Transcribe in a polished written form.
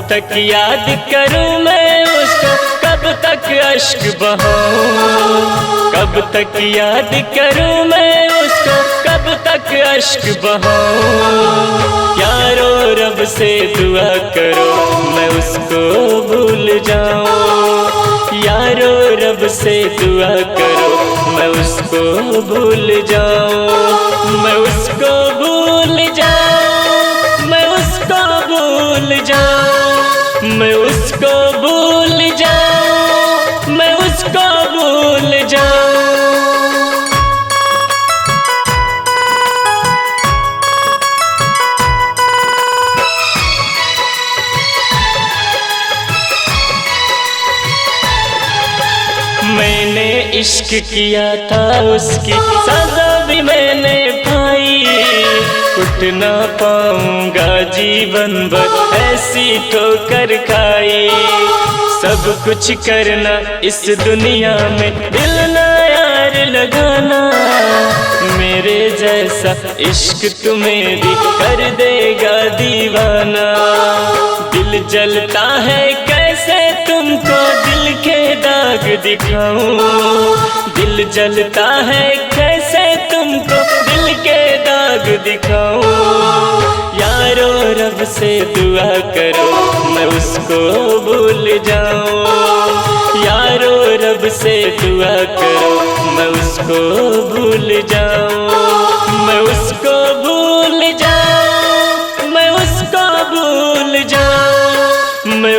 तक याद करूं मैं उसको, कब तक अश्क बहाऊं, कब तक याद करूं मैं उसको, कब तक अश्क बहाऊं। यारो रब से दुआ करो मैं उसको भूल जाऊं, यारो रब से दुआ करो मैं उसको भूल जाऊं, मैं उसको भूल जाऊं, मैं उसको भूल जाऊं, मैं उसको भूल जाऊं, मैं उसको भूल जाऊं। मैंने इश्क किया था उसकी सजा भी मैंने पाई, उठ ना पाऊंगा जीवन भर ऐसी ठोकर खाई। सब कुछ करना इस दुनिया में, दिल ना यार लगाना, मेरे जैसा इश्क तुम्हें भी कर देगा दीवाना। दिल जलता है कैसे तुमको दिल के दाग दिखाऊं, दिल जलता है कैसे तुमको दिल के दाग दिखाऊं। यारो रब से दुआ करो मैं उसको भूल जाऊं, यारो रब से दुआ करो मैं उसको भूल जाऊं, मैं उसको भूल जाऊं, मैं उसको भूल जाऊं, मैं